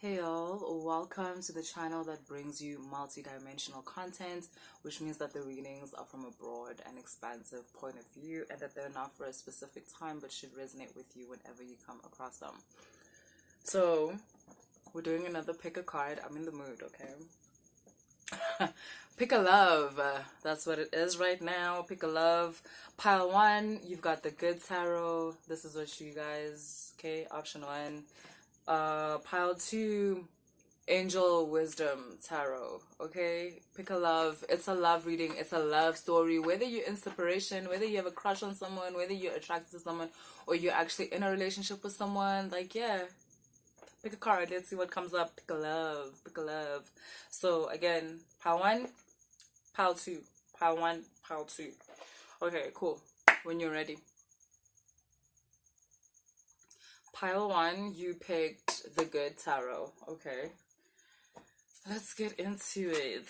Hey y'all, welcome to the channel that brings you multi-dimensional content, which means that the readings are from a broad and expansive point of view and that they're not for a specific time but should resonate with you whenever you come across them. So, we're doing another pick a card. I'm in the mood, okay? Pick a love. That's what it is right now. Pick a love. Pile 1, you've got the Good Tarot. This is what you guys, okay? Option 1. Pile 2, Angel Wisdom Tarot. Okay, pick a love. It's a love reading. It's a love story. Whether you're inspiration, whether you have a crush on someone, whether you're attracted to someone, or you're actually in a relationship with someone, like, yeah, pick a card. Let's see what comes up. Pick a love. Pick a love. So again, pile 1, pile 2, pile 1, pile 2. Okay, cool. When you're ready. Pile 1, you picked the Good Tarot. Okay. Let's get into it.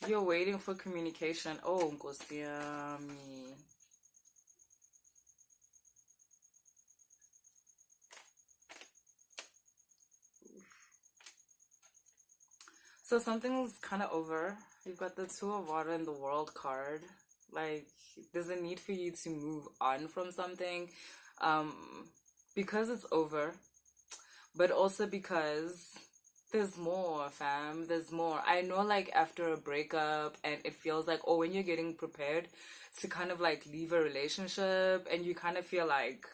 You're waiting for communication. Oh, Nkosi yami. So something's kind of over. You've got the Two of Water in the World card. Like, there's a need for you to move on from something, because it's over, but also because there's more, fam. There's more. I know, like, after a breakup, and it feels like, oh, when you're getting prepared to kind of like leave a relationship, and you kind of feel like,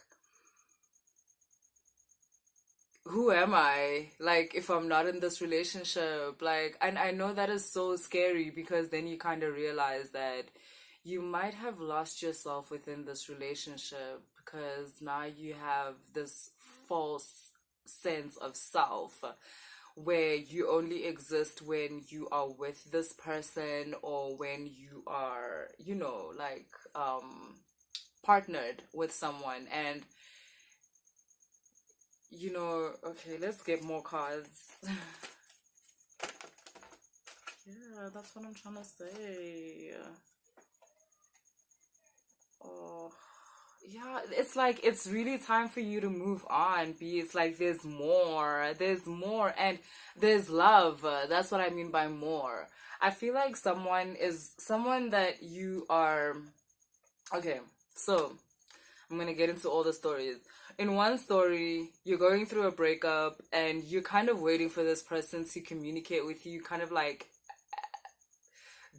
who am I? Like, if I'm not in this relationship, like, and I know that is so scary because then you kind of realize that you might have lost yourself within this relationship because now you have this false sense of self where you only exist when you are with this person or when you are, like, partnered with someone. And okay, let's get more cards. Yeah, that's what I'm trying to say. Oh, yeah, it's like it's really time for you to move on. It's like there's more, and there's love. That's what I mean by more. I feel like someone that you are. Okay, so I'm gonna get into all the stories. In one story, you're going through a breakup and you're kind of waiting for this person to communicate with you, kind of like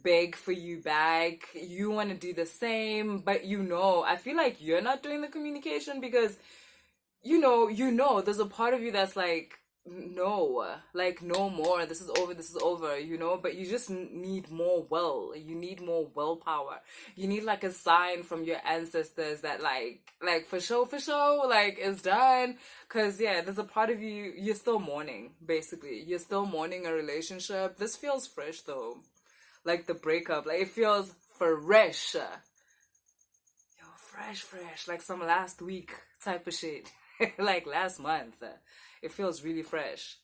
beg for you back. You want to do the same, but I feel like you're not doing the communication because there's a part of you that's like, no more. This is over, but you just need more you need more willpower. You need like a sign from your ancestors that like for sure, like it's done. Cause yeah, there's a part of you're still mourning, basically. You're still mourning a relationship. This feels fresh though. Like the breakup, like it feels fresh. Yo, fresh, like some last week type of shit. Like last month. It feels really fresh.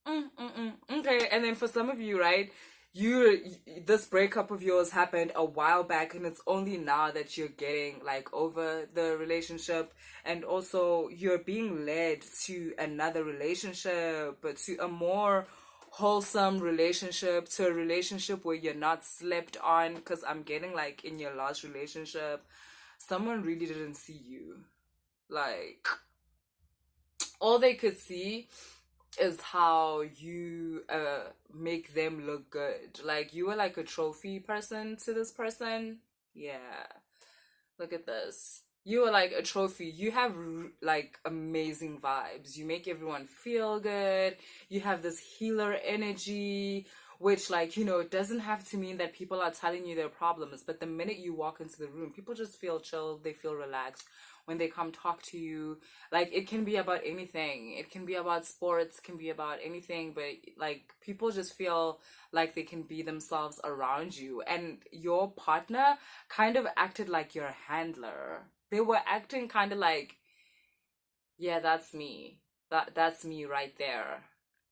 Okay, and then for some of you, right, this breakup of yours happened a while back, and it's only now that you're getting like over the relationship, and also you're being led to another relationship, but to a more wholesome relationship, to a relationship where you're not slept on. Because I'm getting like in your last relationship, someone really didn't see you. Like, all they could see is how you make them look good. Like, you were like a trophy person to this person. Yeah, look at this. You are like a trophy. You have like amazing vibes. You make everyone feel good. You have this healer energy which, like, it doesn't have to mean that people are telling you their problems, but the minute you walk into the room, people just feel chill, they feel relaxed when they come talk to you. Like, it can be about anything. It can be about sports, can be about anything, but like, people just feel like they can be themselves around you. And your partner kind of acted like your handler. They were acting kind of like, yeah, that's me. That's me right there.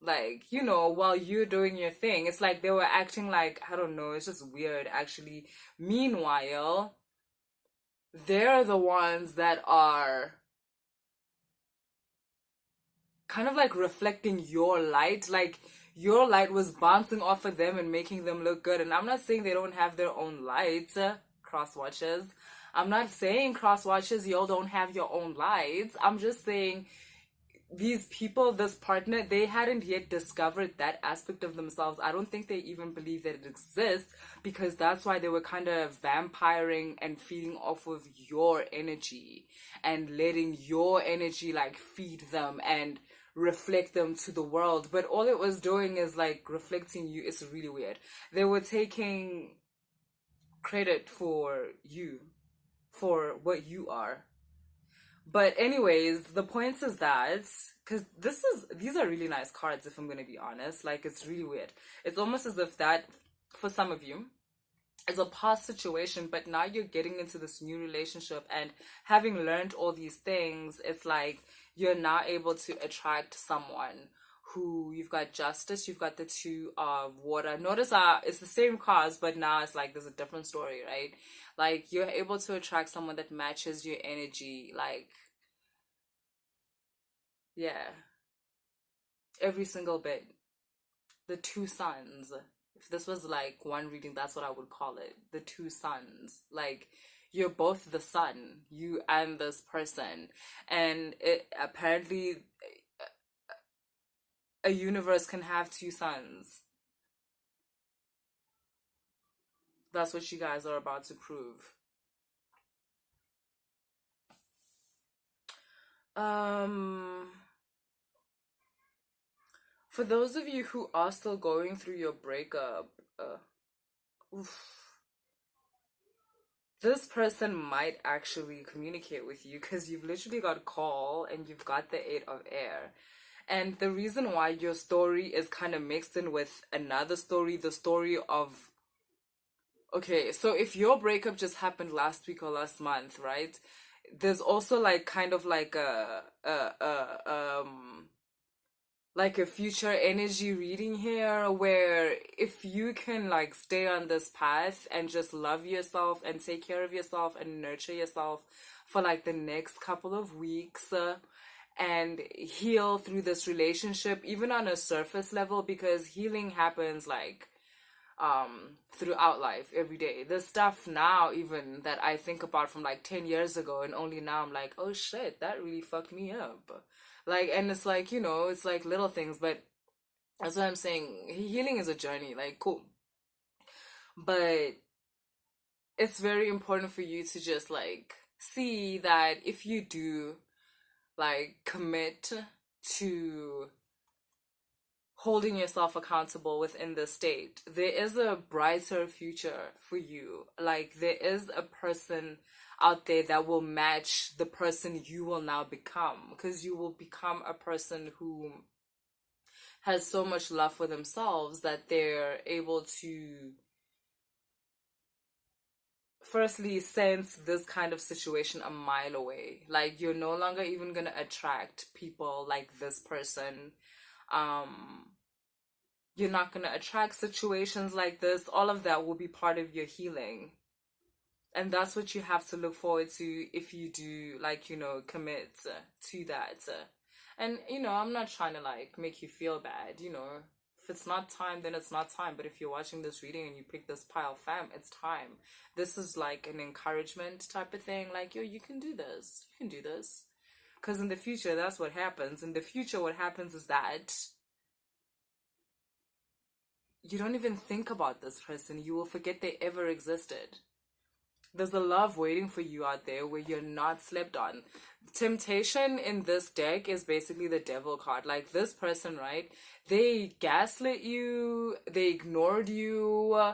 Like, while you're doing your thing, it's like they were acting like, I don't know, it's just weird actually. Meanwhile, they're the ones that are kind of like reflecting your light. Like, your light was bouncing off of them and making them look good. And I'm not saying they don't have their own lights, cross watches. I'm not saying cross watches, y'all don't have your own lights. I'm just saying these people, this partner, they hadn't yet discovered that aspect of themselves. I don't think they even believe that it exists, because that's why they were kind of vampiring and feeding off of your energy and letting your energy like feed them and reflect them to the world. But all it was doing is like reflecting you. It's really weird. They were taking credit for you, for what you are. But anyways, the point is that, because these are really nice cards, if I'm gonna be honest. Like, it's really weird. It's almost as if that, for some of you, is a past situation, but now you're getting into this new relationship, and having learned all these things, it's like you're now able to attract someone who, you've got justice, you've got the two of water. Notice it's the same cards, but now it's like there's a different story, right? Like, you're able to attract someone that matches your energy, like, yeah, every single bit. The two suns. If this was like one reading, that's what I would call it. The two suns. Like, you're both the sun, you and this person. And it apparently, a universe can have two suns. That's what you guys are about to prove. For those of you who are still going through your breakup, oof, this person might actually communicate with you, because you've literally got call and you've got the 8 of air. And the reason why your story is kind of mixed in with another story, the story of, okay, so if your breakup just happened last week or last month, right? There's also like kind of like like a future energy reading here, where if you can like stay on this path and just love yourself and take care of yourself and nurture yourself for like the next couple of weeks, and heal through this relationship, even on a surface level, because healing happens like throughout life every day. There's stuff now even that I think about from like 10 years ago, and only now I'm like, oh shit, that really fucked me up. Like, and it's like, it's like little things, but that's what I'm saying. Healing is a journey, like, cool. But it's very important for you to just like see that if you do like commit to holding yourself accountable within the state, there is a brighter future for you. Like, there is a person out there that will match the person you will now become, because you will become a person who has so much love for themselves that they're able to firstly sense this kind of situation a mile away. Like, you're no longer even gonna attract people like this person. You're not going to attract situations like this. All of that will be part of your healing. And that's what you have to look forward to if you do, like, commit to that. And, I'm not trying to, like, make you feel bad, If it's not time, then it's not time. But if you're watching this reading and you pick this pile, fam, it's time. This is, like, an encouragement type of thing. Like, yo, you can do this. You can do this. Because in the future, that's what happens. In the future, what happens is that you don't even think about this person. You will forget they ever existed. There's a love waiting for you out there where you're not slept on. Temptation in this deck is basically the devil card. Like this person, right? They gaslit you, they ignored you,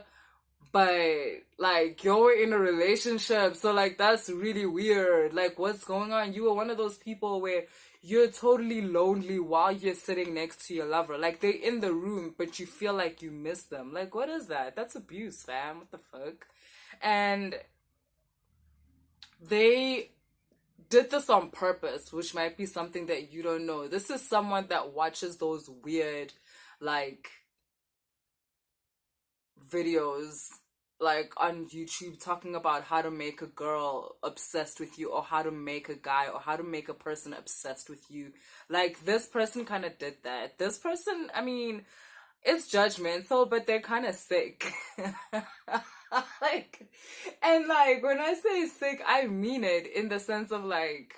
but like you're in a relationship, so like that's really weird. Like what's going on? You were one of those people where you're totally lonely while you're sitting next to your lover. Like they're in the room, but you feel like you miss them. Like what is that? That's abuse, fam. What the fuck? And they did this on purpose, which might be something that you don't know. This is someone that watches those weird, like, videos, like, on YouTube talking about how to make a girl obsessed with you, or how to make a guy, or how to make a person obsessed with you. Like, this person kind of did that. This person, I mean, it's judgmental, but they're kind of sick. Like, and like when I say sick, I mean it in the sense of like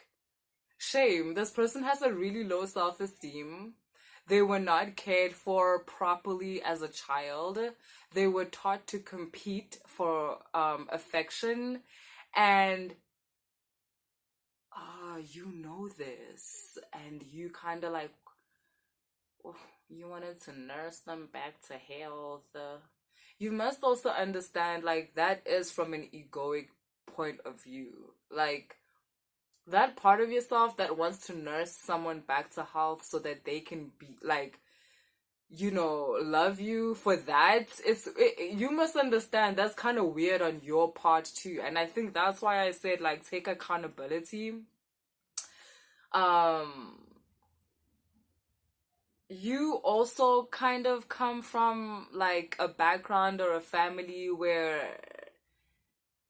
shame. This person has a really low self-esteem. They were not cared for properly as a child. They were taught to compete for affection, and you know this, and you kind of like, oh, you wanted to nurse them back to health. You must also understand, like, that is from an egoic point of view. Like, that part of yourself that wants to nurse someone back to health so that they can be, like, love you for that. You must understand that's kind of weird on your part too. And I think that's why I said, like, take accountability. You also kind of come from like a background or a family where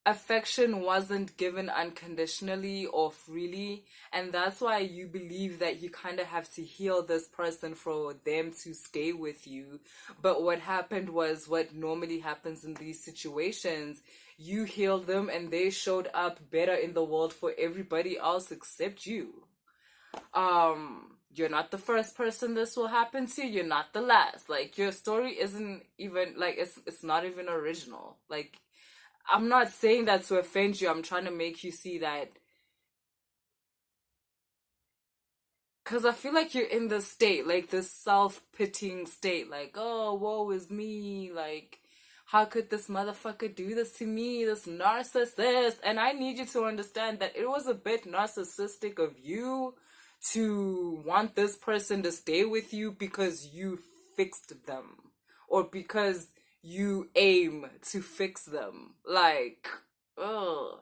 affection wasn't given unconditionally or freely, and that's why you believe that you kind of have to heal this person for them to stay with you. But what happened was what normally happens in these situations: you healed them and they showed up better in the world for everybody else except you. You're not the first person this will happen to. You're not the last. Like, your story isn't even like, it's not even original. Like, I'm not saying that to offend you. I'm trying to make you see that, because I feel like you're in this state, like this self-pitying state, like, oh, woe is me, like, how could this motherfucker do this to me, this narcissist? And I need you to understand that it was a bit narcissistic of you to want this person to stay with you because you fixed them, or because you aim to fix them. Like, ugh.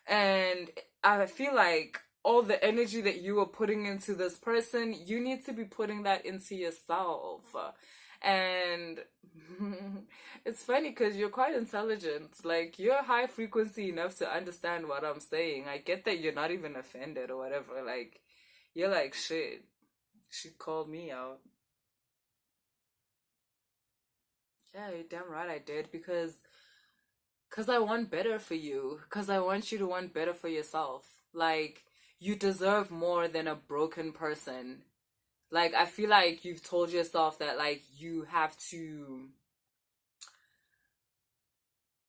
And I feel like all the energy that you are putting into this person, you need to be putting that into yourself. And it's funny because you're quite intelligent. Like, you're high frequency enough to understand what I'm saying. I get that you're not even offended or whatever. Like, you're like, shit, she called me out. Yeah, you're damn right I did, because I want better for you. Because I want you to want better for yourself. Like, you deserve more than a broken person. Like, I feel like you've told yourself that, like, you have to,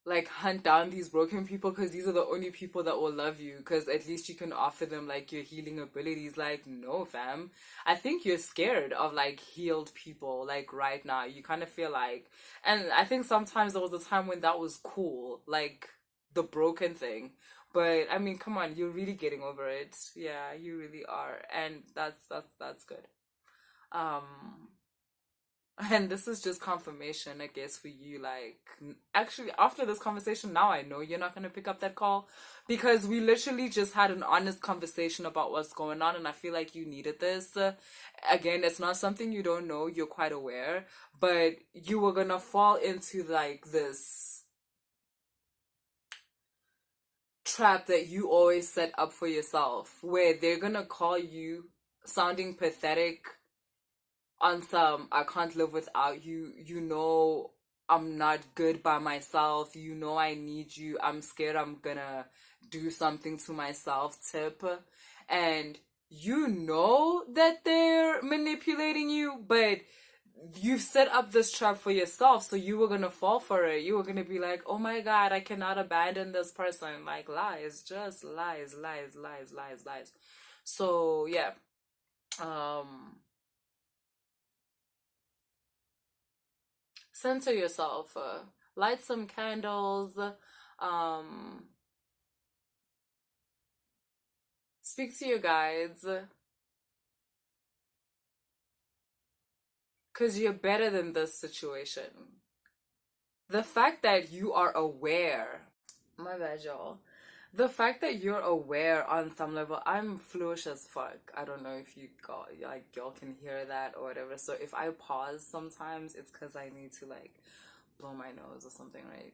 like, hunt down these broken people because these are the only people that will love you, because at least you can offer them like your healing abilities. Like, no, fam. I think you're scared of like healed people. Like, right now you kind of feel like, and I think sometimes there was a time when that was cool, like the broken thing. But I mean, come on, you're really getting over it. Yeah, you really are, and that's good. um and this is just confirmation, I guess, for you. Like, actually, after this conversation, now I know you're not going to pick up that call, because we literally just had an honest conversation about what's going on, and I feel like you needed this. Again, it's not something you don't know, you're quite aware, but you were going to fall into, like, this trap that you always set up for yourself, where they're going to call you sounding pathetic on some "I can't live without you, I'm not good by myself, I need you, I'm scared I'm gonna do something to myself" tip. And you know that they're manipulating you, but you've set up this trap for yourself, so you were gonna fall for it. You were gonna be like, oh my god, I cannot abandon this person. Like, lies, just lies, lies, lies, lies, lies. So yeah, um center yourself, light some candles, um speak to your guides, because you're better than this situation. The fact that you are aware, my bad, y'all. The fact that you're aware on some level, I'm fluish as fuck. I don't know if you got, like, y'all can hear that or whatever. So if I pause sometimes, it's because I need to, like, blow my nose or something, right?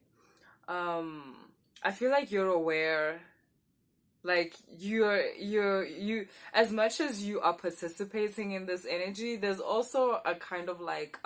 Um, I feel like you're aware, like you as much as you are participating in this energy, there's also a kind of like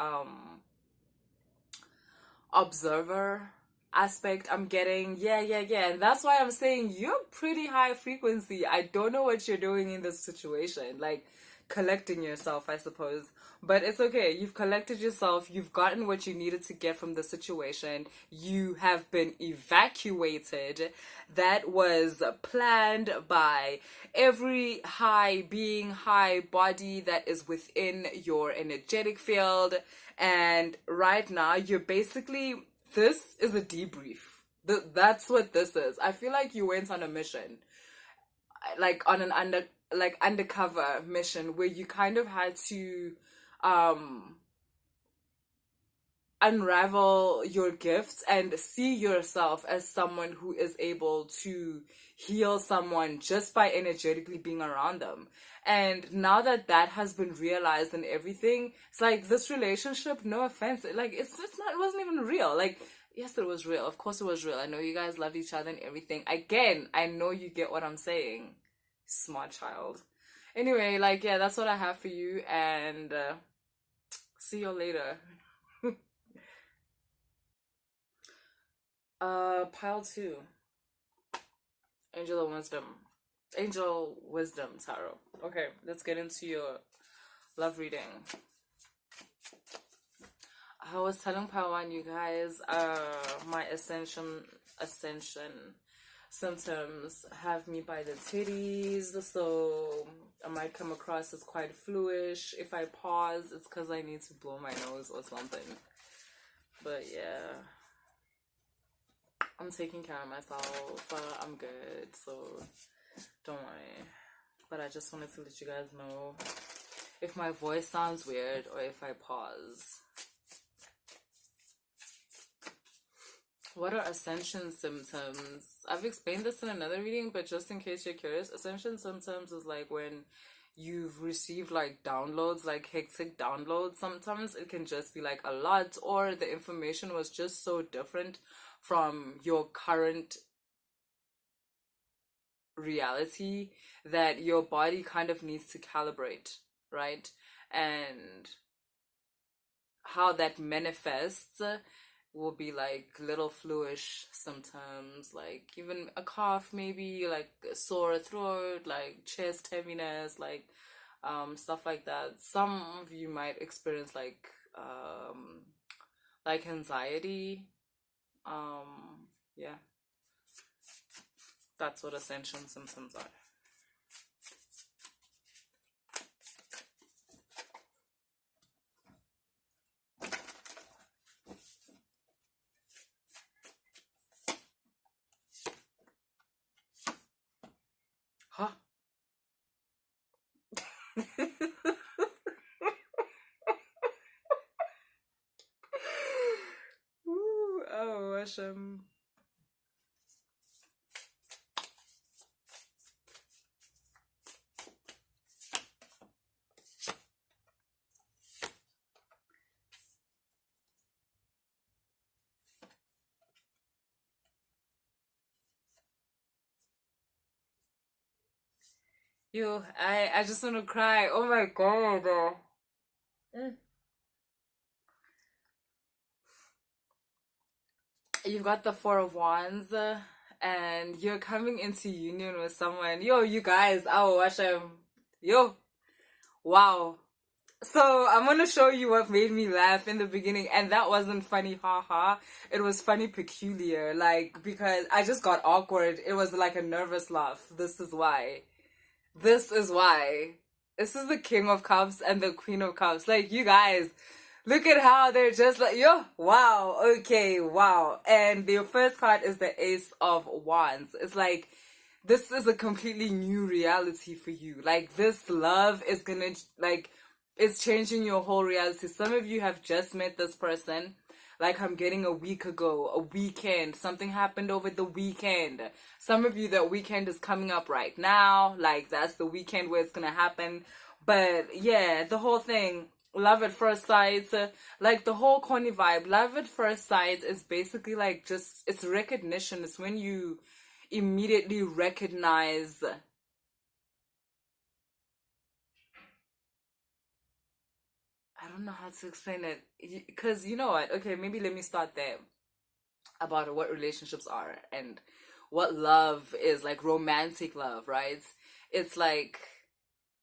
observer aspect I'm getting. Yeah, and that's why I'm saying you're pretty high frequency. I don't know what you're doing in this situation, like collecting yourself, I suppose, but it's okay. You've collected yourself, you've gotten what you needed to get from the situation, you have been evacuated. That was planned by every high being, high body that is within your energetic field. And right now, you're basically, this is a debrief. That's what this is. I feel like you went on a mission, like on an undercover mission, where you kind of had to um unravel your gifts and see yourself as someone who is able to heal someone just by energetically being around them. And now that that has been realized and everything, it's like this relationship, no offense, like it's not, it wasn't even real. Like, yes, it was real. Of course it was real. I know you guys loved each other and everything. Again, I know you get what I'm saying. Smart child. Anyway, like, yeah, that's what I have for you, and see you later. Pile two. Angel of Wisdom. Angel Wisdom Tarot. Okay, let's get into your love reading. I was telling Pile One, you guys, my ascension symptoms have me by the titties, so I might come across as quite fluish. If I pause, it's because I need to blow my nose or something. But yeah, I'm taking care of myself. I'm good, so don't worry. But I just wanted to let you guys know if my voice sounds weird or if I pause. What are ascension symptoms? I've explained this in another reading, but just in case you're curious, ascension symptoms is like when you've received like downloads, like hectic downloads. Sometimes it can just be like a lot, or the information was just so different from your current reality that your body kind of needs to calibrate, right? And how that manifests will be like little fluish symptoms, like even a cough, maybe like a sore throat, like chest heaviness, like stuff like that. Some of you might experience like anxiety. Yeah, that's what ascension symptoms are. Huh? Ooh, oh, Hashem. I just want to cry. Oh my god. Mm. You've got the Four of Wands, and you're coming into union with someone. Yo, you guys. Oh, Hashem. Yo. Wow. So I'm gonna show you what made me laugh in the beginning, and that wasn't funny, haha. It was funny, peculiar, like because I just got awkward. It was like a nervous laugh. This is why. This is why. This is the King of Cups and the Queen of Cups. Like you guys, look at how they're just like yo, wow, okay, wow. And the first card is the Ace of Wands. It's like this is a completely new reality for you. Like this love is gonna like it's changing your whole reality. Some of you have just met this person. Like I'm getting a week ago, a weekend. Something happened over the weekend. Some of you, that weekend is coming up right now. Like that's the weekend where it's gonna happen. But yeah, the whole thing, love at first sight, like the whole corny vibe. Love at first sight is basically like just it's recognition. It's when you immediately recognize. I don't know how to explain it because you know what? Okay, maybe let me start there about what relationships are and what love is, like romantic love, right? It's like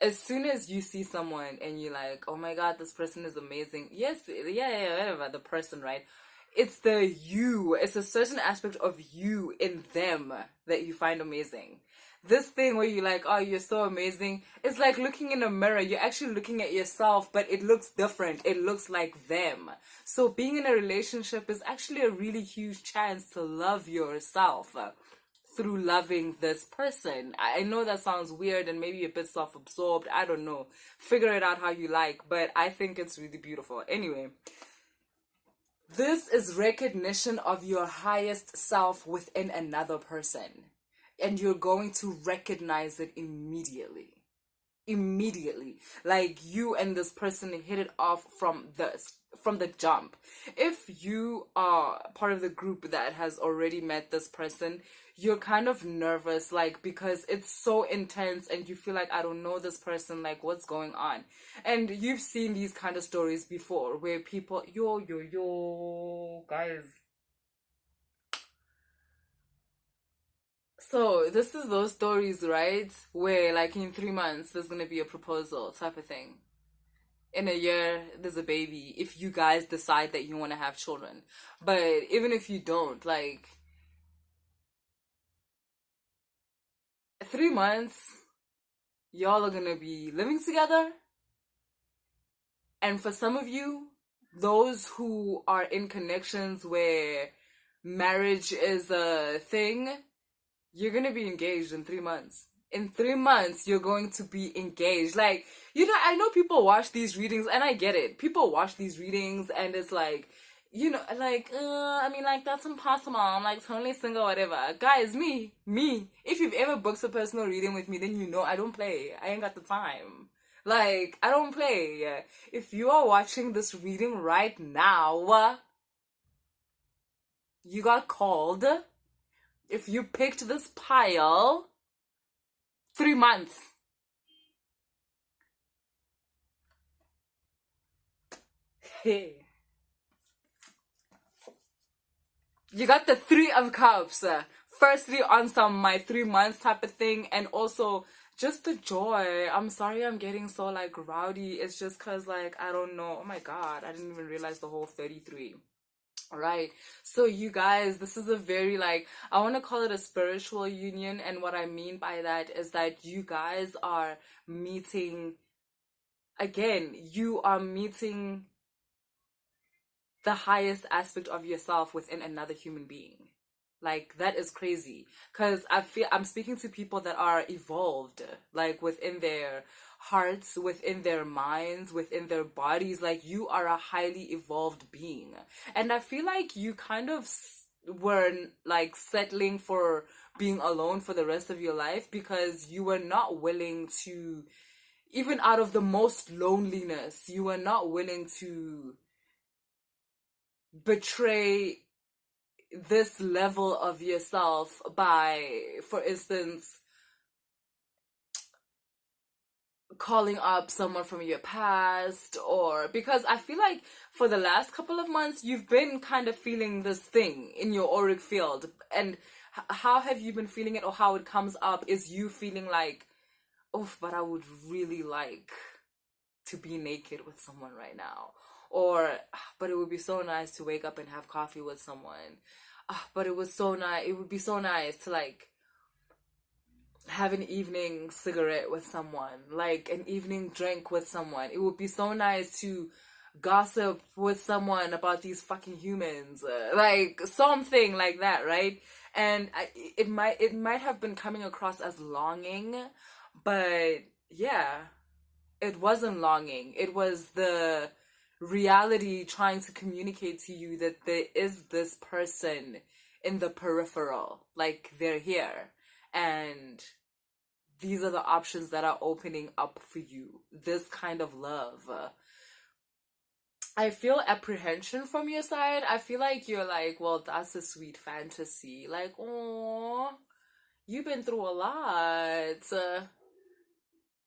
as soon as you see someone and you're like, oh my god, this person is amazing. Yes, yeah, whatever, the person, right? It's the you, it's a certain aspect of you in them that you find amazing. This thing where you're like, oh, you're so amazing. It's like looking in a mirror. You're actually looking at yourself, but it looks different. It looks like them. So being in a relationship is actually a really huge chance to love yourself through loving this person. I know that sounds weird and maybe a bit self-absorbed. I don't know. Figure it out how you like, but I think it's really beautiful. Anyway, this is recognition of your highest self within another person. And you're going to recognize it immediately. Immediately. Like you and this person hit it off from the jump. If you are part of the group that has already met this person, you're kind of nervous, like because it's so intense and you feel like I don't know this person, like what's going on. And you've seen these kind of stories before where people yo guys. So this is those stories, right? Where like in 3 months there's gonna be a proposal type of thing. In a year there's a baby if you guys decide that you want to have children. But even if you don't, like 3 months, y'all are gonna be living together. And for some of you, those who are in connections where marriage is a thing, you're gonna be engaged in 3 months. In 3 months, you're going to be engaged. Like, you know, I know people watch these readings, and I get it. People watch these readings, and it's like, you know, like, I mean, like, that's impossible. I'm like totally single, whatever. Guys, me. If you've ever booked a personal reading with me, then you know I don't play. I ain't got the time. Like, I don't play. If you are watching this reading right now, you got called. If you picked this pile, 3 months. Hey. You got the Three of Cups. Firstly, on some my 3 months type of thing, and also just the joy. I'm sorry I'm getting so like rowdy. It's just cause like I don't know. Oh my god, I didn't even realize the whole 33. All right. So you guys, this is a very like I want to call it a spiritual union, and what I mean by that is that you guys are meeting again, you are meeting the highest aspect of yourself within another human being. Like that is crazy because I feel I'm speaking to people that are evolved, like within their hearts, within their minds, within their bodies. Like you are a highly evolved being, and I feel like you kind of were like settling for being alone for the rest of your life because you were not willing to, even out of the most loneliness, you were not willing to betray this level of yourself by, for instance, calling up someone from your past, or because I feel like for the last couple of months you've been kind of feeling this thing in your auric field, and how have you been feeling it, or how it comes up is you feeling like, oh, but I would really like to be naked with someone right now. Or, but it would be so nice to wake up and have coffee with someone. But it would be so nice to like have an evening cigarette with someone, like an evening drink with someone. It would be so nice to gossip with someone about these fucking humans, like something like that, right? And it might have been coming across as longing, but yeah, it wasn't longing. It was the reality trying to communicate to you that there is this person in the peripheral, like they're here, and these are the options that are opening up for you. This kind of love. I feel apprehension from your side. I feel like you're like, well, that's a sweet fantasy. Like, oh, you've been through a lot.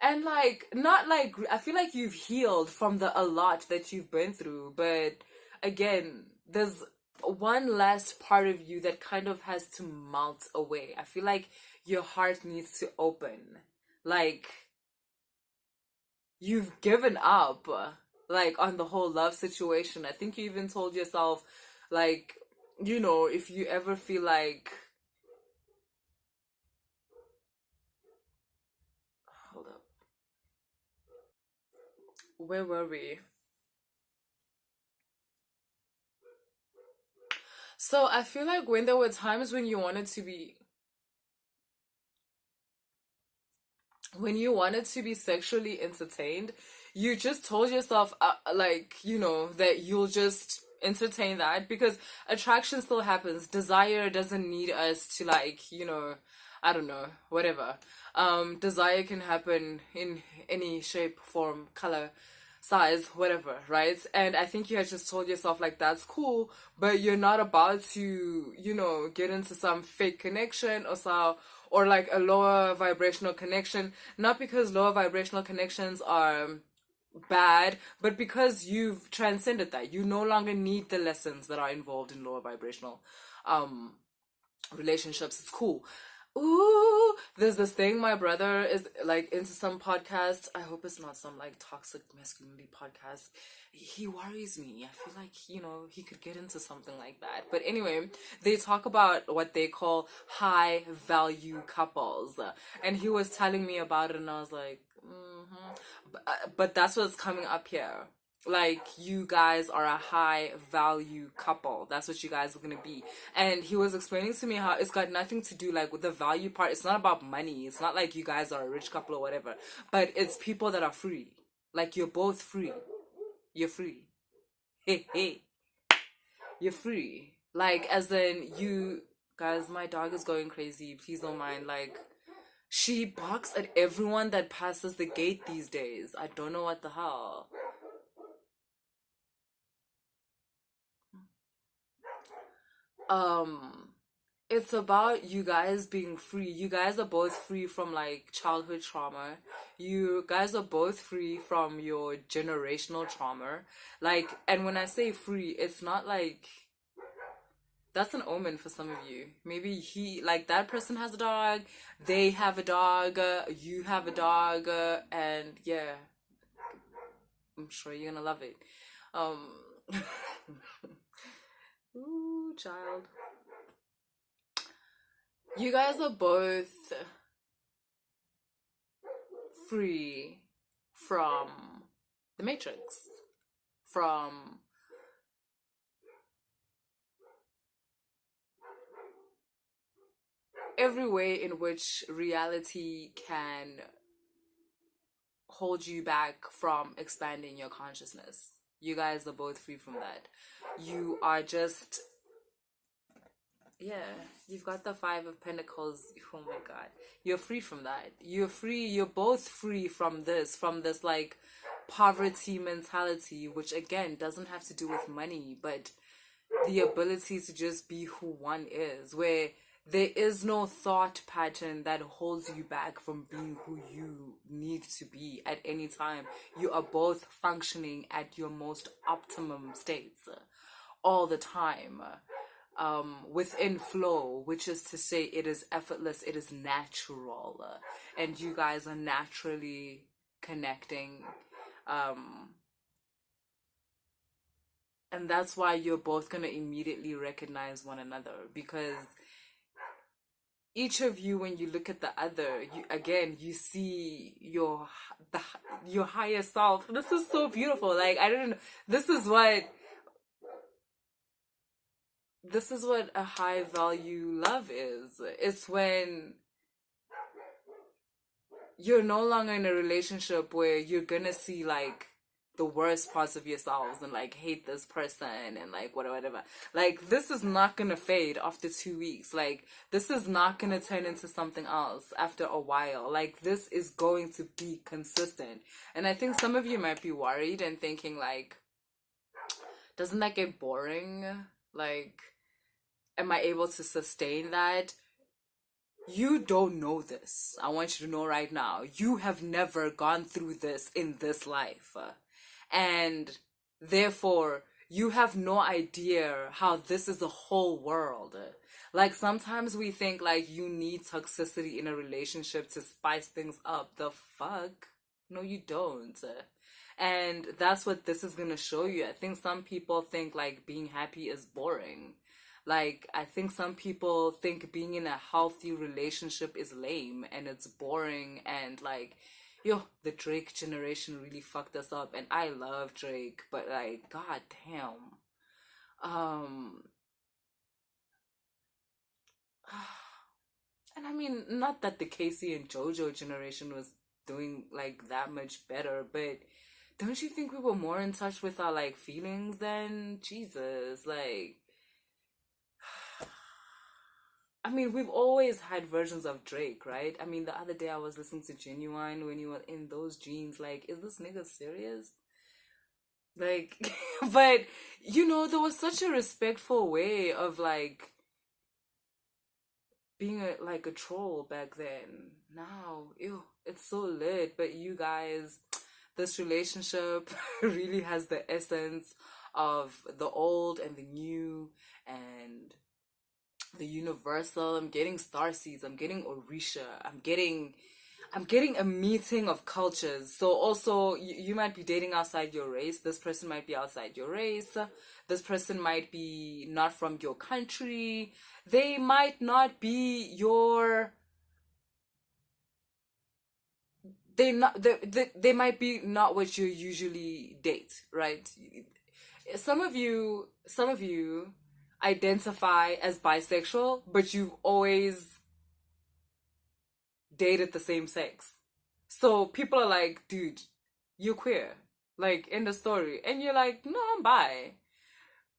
And like, not like, I feel like you've healed from the a lot that you've been through. But again, there's one last part of you that kind of has to melt away. I feel like your heart needs to open. Like, you've given up, like, on the whole love situation. I think you even told yourself, like, if you ever feel like, hold up, where were we? So I feel like when there were times when you wanted to be sexually entertained, you just told yourself, like, that you'll just entertain that, because attraction still happens. Desire doesn't need us to, like, I don't know, whatever. Desire can happen in any shape, form, color, size, whatever, right? And I think you had just told yourself, like, that's cool, but you're not about to, get into some fake connection or like a lower vibrational connection. Not because lower vibrational connections are bad, but because you've transcended that. You no longer need the lessons that are involved in lower vibrational um relationships. It's cool. Ooh, there's this thing. My brother is like into some podcast. I hope it's not some like toxic masculinity podcast. He worries me. I feel like, he could get into something like that. But anyway, they talk about what they call high value couples. And he was telling me about it, and I was like, mm-hmm. But that's what's coming up here. Like, you guys are a high value couple. That's what you guys are gonna be. And he was explaining to me how it's got nothing to do, like, with the value part. It's not about money. It's not like you guys are a rich couple or whatever, but it's people that are free. Like, you're both free. You're free. Hey, hey, you're free. Like, as in, you guys, my dog is going crazy. Please don't mind. Like, she barks at everyone that passes the gate these days. I don't know what the hell. um it's about you guys being free. You guys are both free from like childhood trauma. You guys are both free from your generational trauma. Like, and when I say free, it's not like that's an omen for some of you. Maybe like, that person has a dog, they have a dog, you have a dog, and yeah, I'm sure you're gonna love it. Um, ooh, child. You guys are both free from the Matrix, from every way in which reality can hold you back from expanding your consciousness. You guys are both free from that. You are just, yeah, you've got the Five of Pentacles. Oh my God. You're free from that. You're free. You're both free from this like poverty mentality, which again doesn't have to do with money, but the ability to just be who one is, where there is no thought pattern that holds you back from being who you need to be at any time. You are both functioning at your most optimum states all the time, within flow, which is to say it is effortless, it is natural, and you guys are naturally connecting, Um, and that's why you're both gonna immediately recognize one another, because each of you, when you look at the other, you again, you see the your higher self. This is so beautiful. Like, I don't know, this is what a high value love is. It's when you're no longer in a relationship where you're gonna see like the worst parts of yourselves and like hate this person and like whatever. Like, this is not gonna fade after 2 weeks. Like, this is not gonna turn into something else after a while. Like, this is going to be consistent. And I think some of you might be worried and thinking like, doesn't that get boring? Like, am I able to sustain that? You don't know this. I want you to know right now. You have never gone through this in this life. And therefore, you have no idea how this is a whole world. Like, sometimes we think like you need toxicity in a relationship to spice things up. The fuck? No, you don't. And that's what this is gonna show you. I think some people think like being happy is boring. Like, I think some people think being in a healthy relationship is lame and it's boring, and like, yo, the Drake generation really fucked us up. And I love Drake, but like, god damn. Um, and I mean, not that the Casey and JoJo generation was doing like that much better, but don't you think we were more in touch with our like feelings then? Jesus, like, I mean, we've always had versions of Drake, right? I mean, the other day I was listening to Genuine when you were in those jeans. Like, is this nigga serious? Like, but, there was such a respectful way of, like, being like a troll back then. Now, ew, it's so lit. But you guys, this relationship really has the essence of the old and the new and the universal. I'm getting star seeds. I'm getting Orisha. I'm getting a meeting of cultures. So also, you might be dating outside your race. This person might be outside your race. This person might be not from your country. They might not be your. They might be not what you usually date, right? Some of you identify as bisexual, but you've always dated the same sex. So people are like, dude, you're queer. Like, in the story. And you're like, no, I'm bi.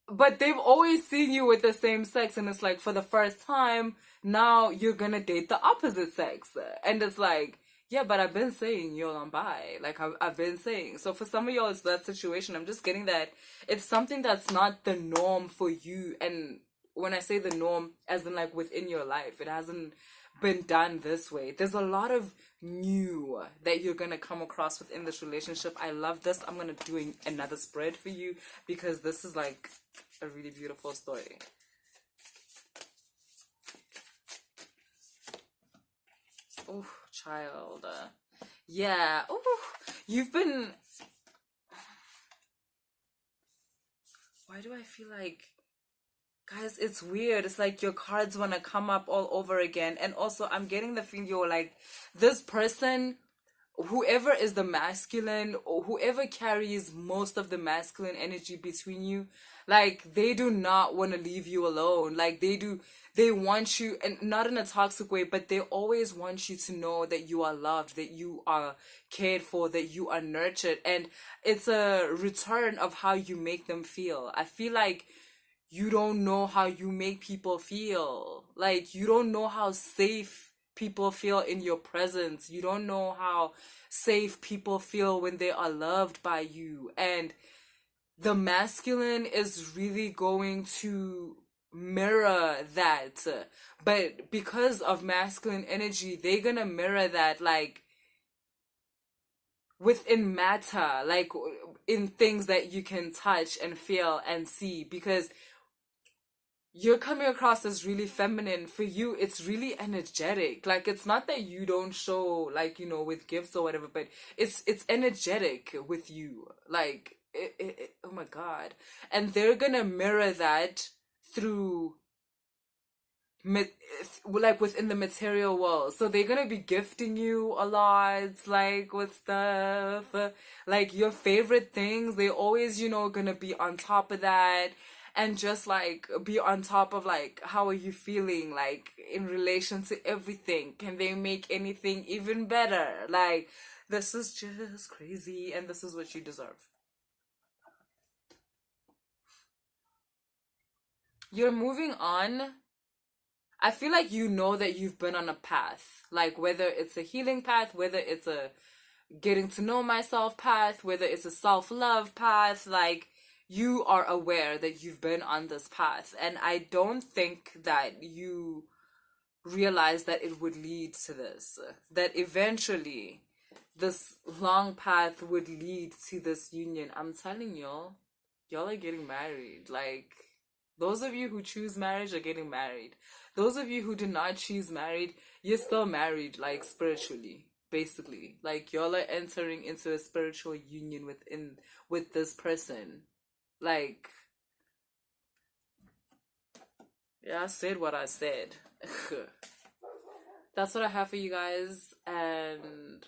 But they've always seen you with the same sex, and it's like, for the first time, now you're gonna date the opposite sex. And it's like, yeah, but I've been saying, yo, I'm bi. Like, I've been saying. So for some of y'all, it's that situation. I'm just getting that it's something that's not the norm for you. And when I say the norm, as in like within your life, it hasn't been done this way. There's a lot of new that you're gonna come across within this relationship. I love this. I'm gonna do another spread for you because this is like a really beautiful story. Oh, child. Yeah. Oh, you've been. Why do I feel like. Guys, it's weird. It's like your cards want to come up all over again. And also, I'm getting the feeling you're like, this person, whoever is the masculine or whoever carries most of the masculine energy between you, like, they do not want to leave you alone. Like, they want you, and not in a toxic way, but they always want you to know that you are loved, that you are cared for, that you are nurtured. And it's a return of how you make them feel. I feel like you don't know how you make people feel. Like, you don't know how safe people feel in your presence. You don't know how safe people feel when they are loved by you. And the masculine is really going to mirror that. But because of masculine energy, they're gonna mirror that, like, within matter, like in things that you can touch and feel and see, because you're coming across as really feminine. For you, it's really energetic. Like, it's not that you don't show, like, with gifts or whatever, but it's energetic with you. Like, oh my God. And they're gonna mirror that through like within the material world. So they're gonna be gifting you a lot, like with stuff, like your favorite things. They always, gonna be on top of that, and just like be on top of like how are you feeling, like in relation to everything. Can they make anything even better? Like, this is just crazy, and this is what you deserve. You're moving on. I feel like that you've been on a path, like whether it's a healing path, whether it's a getting to know myself path, whether it's a self love path, like you are aware that you've been on this path. And I don't think that you realize that it would lead to this, that eventually this long path would lead to this union. I'm telling y'all are getting married. Like, those of you who choose marriage are getting married. Those of you who do not choose married, you're still married, like spiritually, basically. Like, y'all are entering into a spiritual union with this person. Like, yeah, I said what I said. That's what I have for you guys. And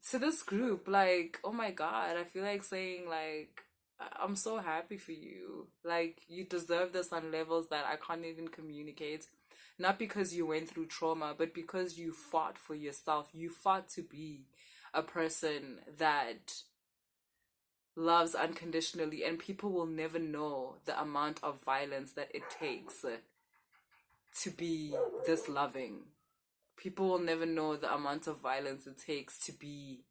to this group, like, oh my God, I feel like saying, like, I'm so happy for you. Like, you deserve this on levels that I can't even communicate. Not because you went through trauma, but because you fought for yourself. You fought to be a person that loves unconditionally, and people will never know the amount of violence that it takes to be this loving. People will never know the amount of violence it takes to be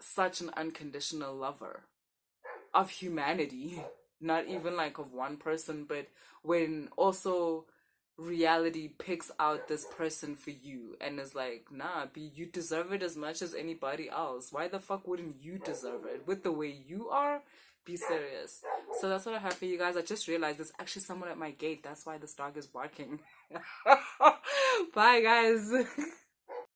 such an unconditional lover of humanity, not even like of one person, but when also reality picks out this person for you and is like, nah, B, you deserve it as much as anybody else. Why the fuck wouldn't you deserve it? With the way you are, be serious. So that's what I have for you guys. I just realized there's actually someone at my gate. That's why this dog is barking. Bye, guys.